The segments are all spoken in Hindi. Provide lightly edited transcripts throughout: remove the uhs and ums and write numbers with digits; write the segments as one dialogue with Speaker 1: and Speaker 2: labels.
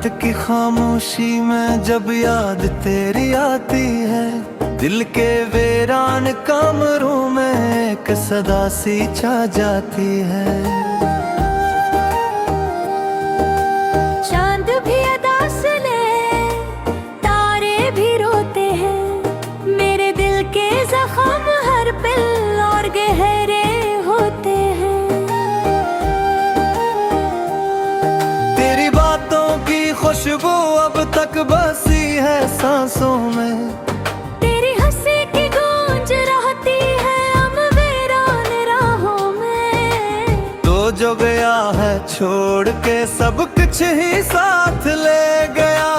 Speaker 1: रात की खामोशी में जब याद तेरी आती है, दिल के वीरान कमरों में एक सदा सी छा जाती है।
Speaker 2: चांद भी अदा सुने, तारे भी रोते हैं, मेरे दिल के जख्म हर पल और गहरे होते हैं।
Speaker 1: तेरी बातों की खुशबू अब तक बसी है सांसों में,
Speaker 2: तेरी हंसी की गूंज रहती है हम वीरान राहों में।
Speaker 1: तो जो गया है छोड़ के सब कुछ ही साथ ले गया,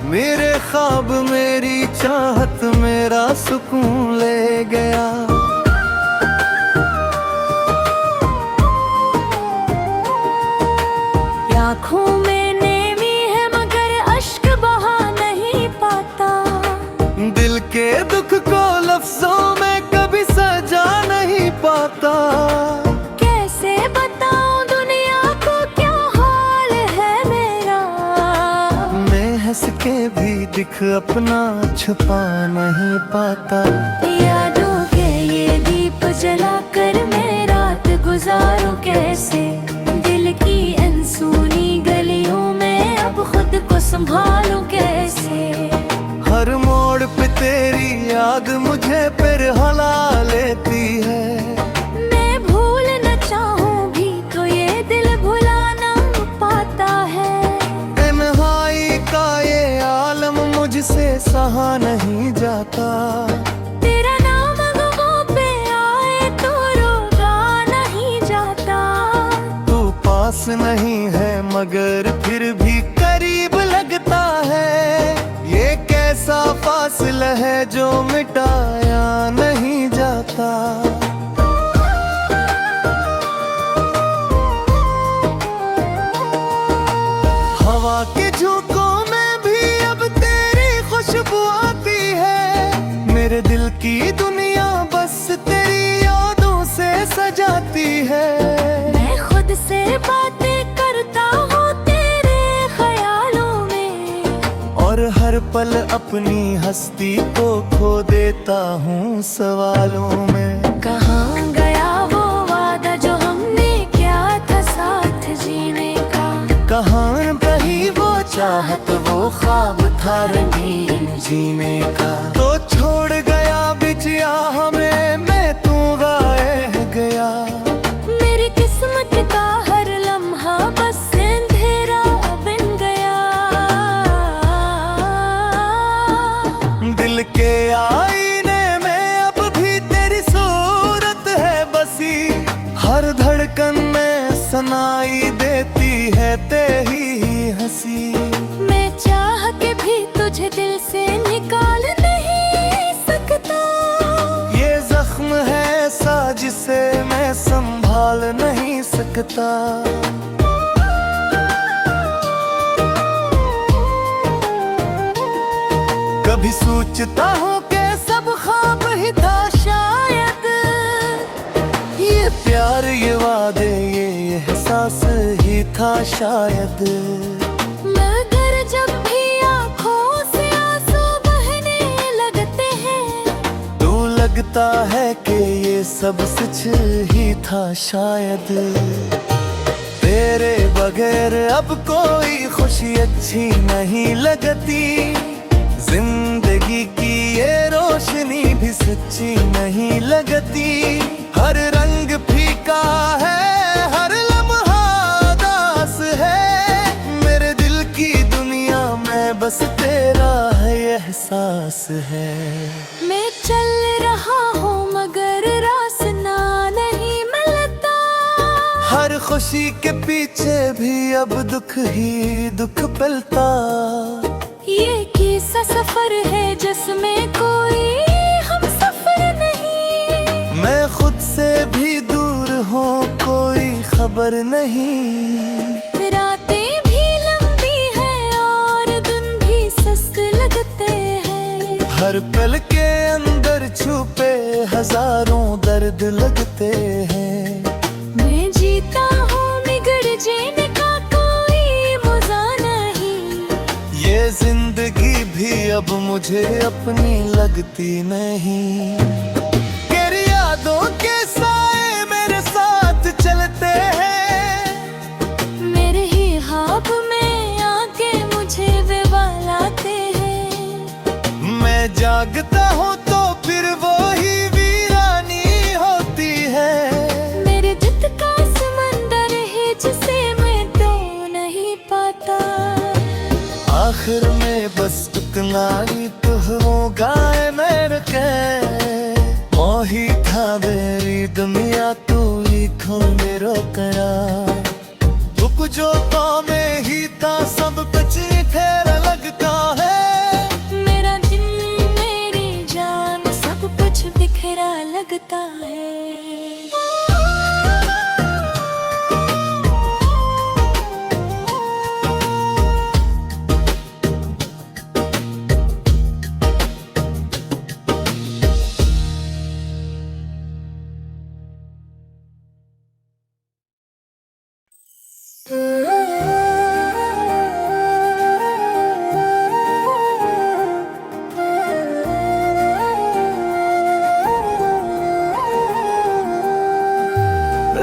Speaker 1: मेरे ख्वाब मेरी चाहत मेरा सुकून ले गया।
Speaker 2: आँखों में नेमी है मगर अश्क बहा नहीं पाता,
Speaker 1: दिल के दुख को लफ्जों में कभी सजा नहीं पाता।
Speaker 2: कैसे बताऊं दुनिया को क्या हाल है मेरा,
Speaker 1: मैं हंस के भी दिख अपना छुपा नहीं पाता।
Speaker 2: यादों के ये दीप जलाकर मैं रात गुजारूं कैसे, दिल की अनसुनी गलियों में अब खुद को संभालूं कैसे।
Speaker 1: हर मोड़ पे तेरी याद मुझे फिर हला लेती है,
Speaker 2: मैं भूल न चाहूं भी तो ये दिल भुला ना पाता है।
Speaker 1: तन्हाई का ये आलम मुझसे सहा नहीं जाता,
Speaker 2: तेरा नाम गमों पे आए तो रोका नहीं जाता।
Speaker 1: तू पास नहीं है मगर फिर भी करीब लगता है, ये कैसा फासला है जो मिटाया नहीं जाता। हवा के झोंकों में भी अब तेरी खुशबू आती है, मेरे दिल की दुनिया बस तेरी यादों से सजाती है।
Speaker 2: मैं खुद से बातें करता हूँ तेरे ख्यालों में,
Speaker 1: और हर पल अपनी हस्ती को खो देता हूँ सवालों में।
Speaker 2: कहाँ गया वो वादा जो हमने किया था साथ जीने का,
Speaker 1: कहाँ रही वो चाहत वो ख्वाब था रंगीन जीने का। तो छोड़ गया बिछिया हमें मैं तू गाए गया,
Speaker 2: मेरी किस्मत का हर लम्हा बस अंधेरा बन गया।
Speaker 1: दिल के आईने में अब भी तेरी सूरत है बसी, हर धड़कन में सुनाई देती है तेरी हंसी।
Speaker 2: मैं चाह के भी तुझे दिल से निकाल नहीं सकता,
Speaker 1: ये जख्म है ऐसा जिसे मैं संभाल नहीं सकता। कभी सोचता हूँ कि सब ख्वाब ही था शायद, ये प्यार ये वादे ये एहसास ही था शायद।
Speaker 2: मगर जब भी आँखों से आंसू बहने लगते हैं,
Speaker 1: तो लगता है कि ये सब सच ही था शायद। तेरे बगैर अब कोई खुशी अच्छी नहीं लगती, जिंदगी की ये रोशनी भी सच्ची नहीं लगती। हर रंग फीका है हर लम्हा उदास है, मेरे दिल की दुनिया में बस तेरा है एहसास है।
Speaker 2: मैं चल रहा हूँ मगर रास्ता नहीं मिलता,
Speaker 1: हर खुशी के पीछे भी अब दुख ही दुख पलता।
Speaker 2: ये कैसा सफर है जिसमें कोई हम सफर नहीं,
Speaker 1: मैं खुद से भी दूर हूँ कोई खबर नहीं।
Speaker 2: रातें भी लंबी है और दिन भी सुस्त लगते हैं,
Speaker 1: हर पल के अंदर छुपे हजारों दर्द लगते हैं।
Speaker 2: मैं जीता हूँ बिगड़ जीने का कोई मजा नहीं,
Speaker 1: जिंदगी भी अब मुझे अपनी लगती नहीं। तेरी यादों के साए मेरे साथ चलते हैं,
Speaker 2: मेरे ही ख्वाब में आके मुझे वे बुलाते हैं।
Speaker 1: मैं जागता हूँ तो फिर वो ही वीरानी होती है।
Speaker 2: मेरे दिल का समंदर है जिसे मैं तो नहीं पाता।
Speaker 1: आखिर में बस उतना ही तो होगा मेरे के मोही था मेरी दुनिया तू ही खो मेरो करा। रुक जो में ही था सब कुछ ठहरा लगता है।
Speaker 2: मेरा दिल मेरी जान सब कुछ बिखरा लगता है।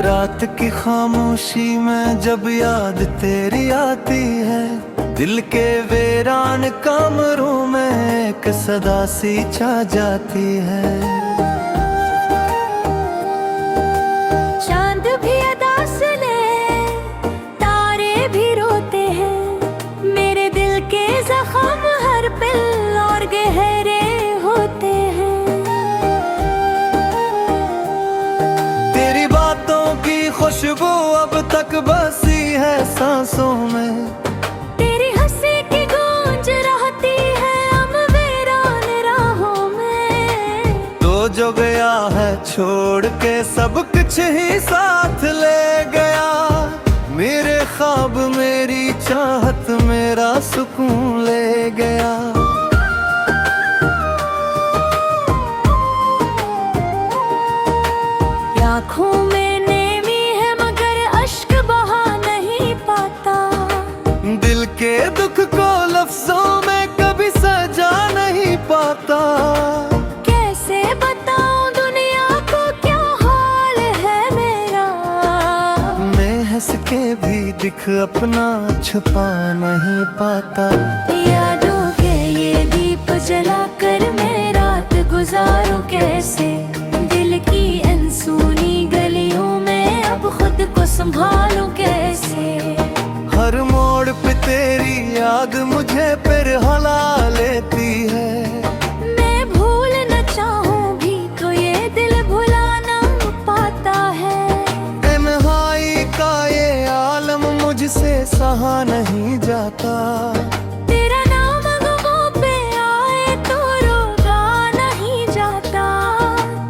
Speaker 1: रात की खामोशी में जब याद तेरी आती है, दिल के वीरान कमरों में एक सदा सी छा जाती है।
Speaker 2: चांद भी अदा सुने, तारे भी रोते हैं। मेरे दिल के जख्म हर पल और गहरे होते हैं।
Speaker 1: तेरी बातों की खुशबू अब तक बसी है सांसों में।
Speaker 2: तेरी हंसी की गूंज रहती है हम वीरान राहों में।
Speaker 1: तो जो गया है छोड़ के सब कुछ ही साथ ले गया। मेरे ख्वाब मेरी चाहत मेरा सुकून ले गया।
Speaker 2: आँखों में नेमी है मगर अश्क बहा नहीं पाता।
Speaker 1: दिल के दुख को लफ्जों में कभी सजा नहीं पाता।
Speaker 2: कैसे बताऊं दुनिया को क्या हाल है मेरा।
Speaker 1: मैं हंस के भी दिख अपना छुपा नहीं पाता।
Speaker 2: यादों के ये दीप जलाकर मैं रात गुजारूं कैसे। दिल की अनसुनी गलियों में अब खुद को संभालूं कैसे।
Speaker 1: हर मोड़ पे तेरी याद मुझे फिर हला लेती है।
Speaker 2: मैं भूल न चाहूं भी तो ये दिल भुला ना पाता है।
Speaker 1: तन्हाई का ये आलम मुझसे सहा नहीं जाता।
Speaker 2: तेरा नाम गमों पे आए तो रोगा नहीं जाता।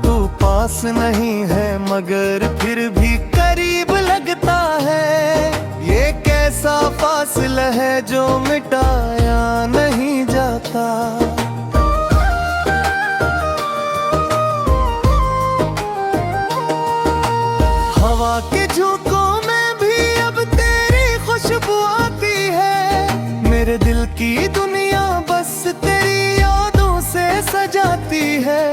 Speaker 1: तू पास नहीं है मगर फिर भी करीब लगता है। ये कैसा फासला है जो मिटाया नहीं जाता। हवा के झोंकों में भी अब तेरी खुशबू आती है। मेरे दिल की दुनिया बस तेरी यादों से सजाती है।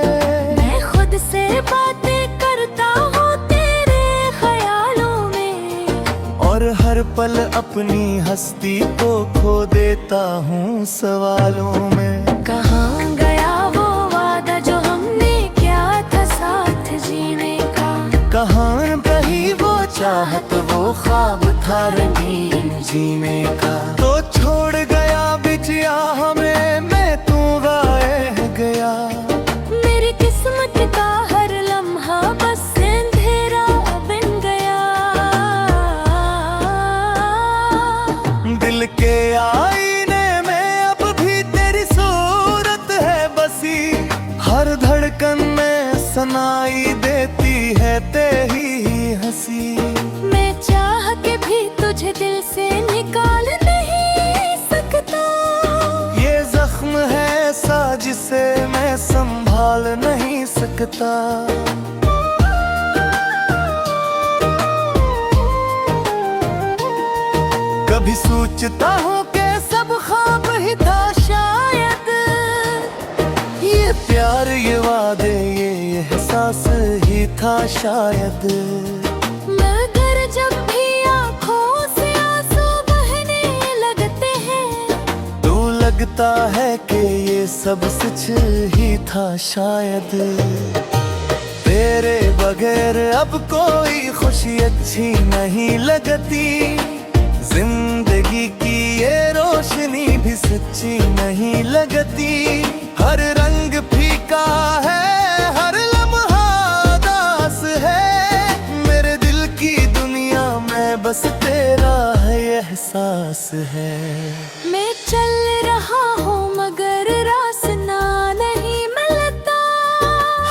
Speaker 2: मैं खुद से बातें करता हूँ तेरे ख्यालों में।
Speaker 1: और हर पल अपनी हस्ती को खो देता हूँ सवालों में।
Speaker 2: कहाँ गया वो वादा जो हमने किया था साथ जीने का।
Speaker 1: कहाँ रही वो चाहत वो ख्वाब था रंगीन जीने का। तो छोड़ गया बिछिया हमें मैं तू गाए गया।
Speaker 2: मेरी किस्मत का हर लम्हा बस अंधेरा बन गया।
Speaker 1: दिल के आईने में अब भी तेरी सूरत है बसी। हर धड़कन में सुनाई देती है तेरी हंसी।
Speaker 2: मैं चाह के भी तुझे दिल से निकाल नहीं सकता।
Speaker 1: ये जख्म है ऐसा जिसे मैं संभाल नहीं सकता। कभी सोचता हूँ कि सब ख्वाब ही था था शायद।
Speaker 2: मगर जब भी आँखों से आंसू बहने लगते हैं,
Speaker 1: तो लगता है कि ये सब सच ही था शायद। तेरे बगैर अब कोई खुशी अच्छी नहीं लगती, जिंदगी की ये रोशनी भी सच्ची नहीं लगती। हर रंग फीका है, हर लम्हा उदास है, मेरे दिल की दुनिया में बस तेरा है एहसास है।
Speaker 2: मैं चल रहा हूँ मगर रास्ता नहीं मिलता,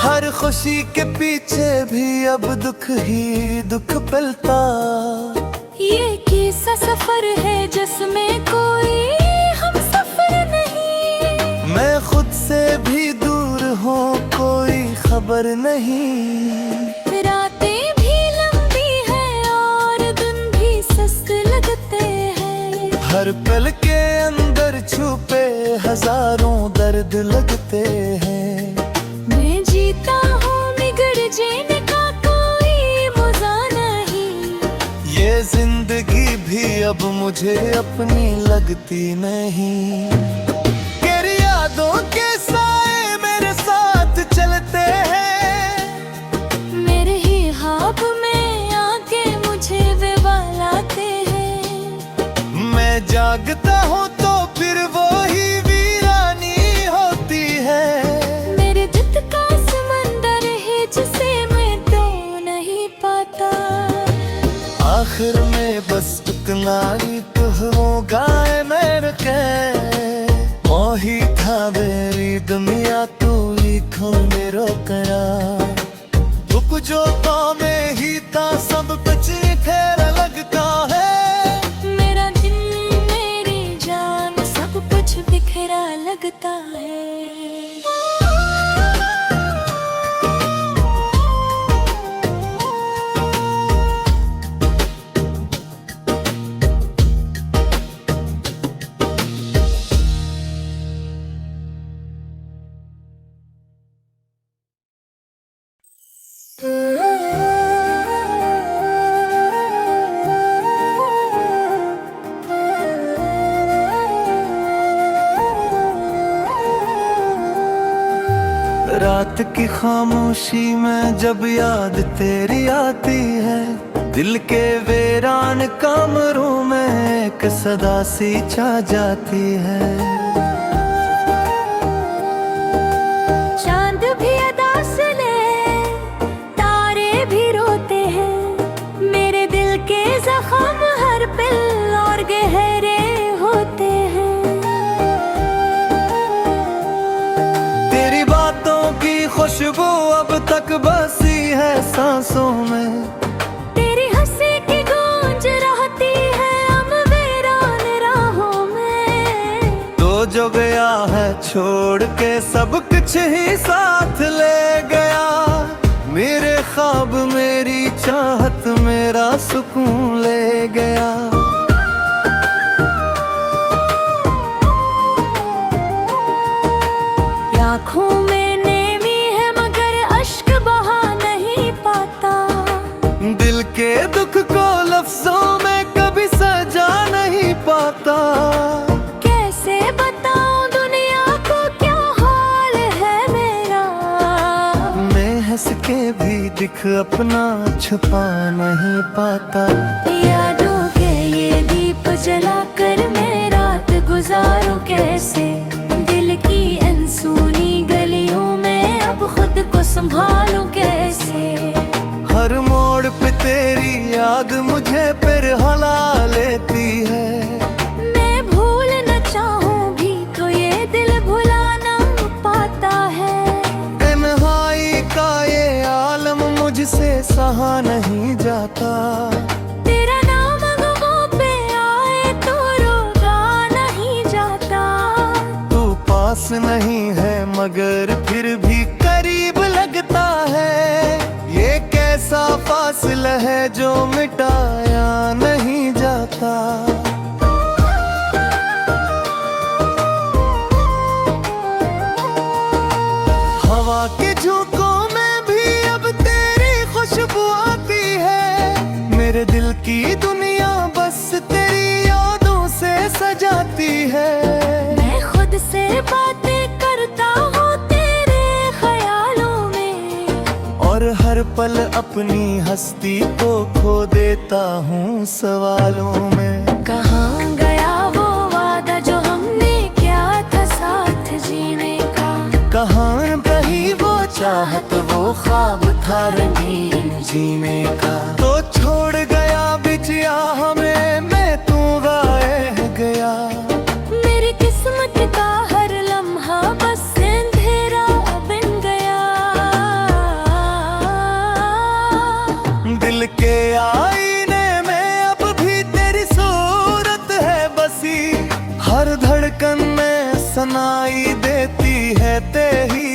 Speaker 1: हर खुशी के पीछे भी अब दुख ही दुख पलता।
Speaker 2: ये कैसा सफर है जिसमें कोई हम सफर नहीं,
Speaker 1: मैं खुद से भी दूर हूँ कोई खबर नहीं।
Speaker 2: रातें भी लंबी है और दिन भी सस्त लगते हैं,
Speaker 1: हर पल के अंदर छुपे हजारों दर्द लगते हैं।
Speaker 2: मैं जीता हूँ बिगड़ जीने का कोई मजा नहीं,
Speaker 1: ये जिंदगी भी अब मुझे अपनी लगती नहीं। तेरी यादों के साए मेरे साथ चलते हैं,
Speaker 2: मेरे ही ख्वाब में आके मुझे वे बहलाते हैं।
Speaker 1: मैं जागता हूँ तो फिर वो ही वीरानी होती है।
Speaker 2: मेरे दिल का समंदर है जिसे मैं तो नहीं पाता,
Speaker 1: आखिर में बस इतना ही तो होगा मेरे के। मोही था मेरी दुनिया तू ही खो मेरो करार। दुख जो में ही था सब कुछ फेर लगता है।
Speaker 2: मेरा दिल मेरी जान सब कुछ बिखरा लगता है।
Speaker 1: रात की खामोशी में जब याद तेरी आती है, दिल के वीरान कमरों में एक सदा सी छा जाती है।
Speaker 2: चांद भी अदा सुने, तारे भी रोते हैं, मेरे दिल के जख्म हर पल और गहरे होते हैं।
Speaker 1: तेरी बातों की खुशबू अब तक बसी है सांसों में,
Speaker 2: तेरी हंसी की गूंज रहती है हम वीरान राहों में।
Speaker 1: तो जो गया है छोड़ के सब कुछ ही साथ ले गया। मेरे ख्वाब मेरी चाहत मेरा सुकून ले गया।
Speaker 2: आँखों में नेमी है मगर अश्क बहा नहीं पाता,
Speaker 1: दिल के दुख को लफ्जों में कभी सजा नहीं पाता।
Speaker 2: कैसे बताऊं दुनिया को क्या हाल है मेरा,
Speaker 1: मैं हंस के भी दिख अपना छुपा नहीं पाता।
Speaker 2: यादों के ये दीप जलाकर मैं रात गुजारूं कैसे, दिल की अनसुनी गलियों में अब खुद को संभालूं कैसे।
Speaker 1: हर मोड़ पे तेरी याद मुझे फिर हला लेती है।
Speaker 2: मैं भूल न चाहूं भी तो ये दिल भुला ना पाता है।
Speaker 1: तन्हाई का ये आलम मुझसे सहा नहीं जाता।
Speaker 2: तेरा नाम गमों पे आए तो रोगा नहीं जाता।
Speaker 1: तू पास नहीं है मगर फिर भी करीब लगता है। ये कैसा फासला है जो मिटाया नहीं जाता। हवा के झोंकों में भी अब तेरी
Speaker 2: तुझसे बातें करता हूँ तेरे ख्यालों में,
Speaker 1: और हर पल अपनी हस्ती को खो देता हूँ सवालों में।
Speaker 2: कहाँ गया वो वादा जो हमने किया था साथ जीने का,
Speaker 1: कहाँ रही वो चाहत वो ख्वाब था रंगीन जीने का। तो छोड़ गया बिछिया हमें मैं तू गाए गया,
Speaker 2: मेरी किस्मत का हर लम्हा बस अंधेरा बन गया।
Speaker 1: दिल के आईने में अब भी तेरी सूरत है बसी, हर धड़कन में सुनाई देती है तेरी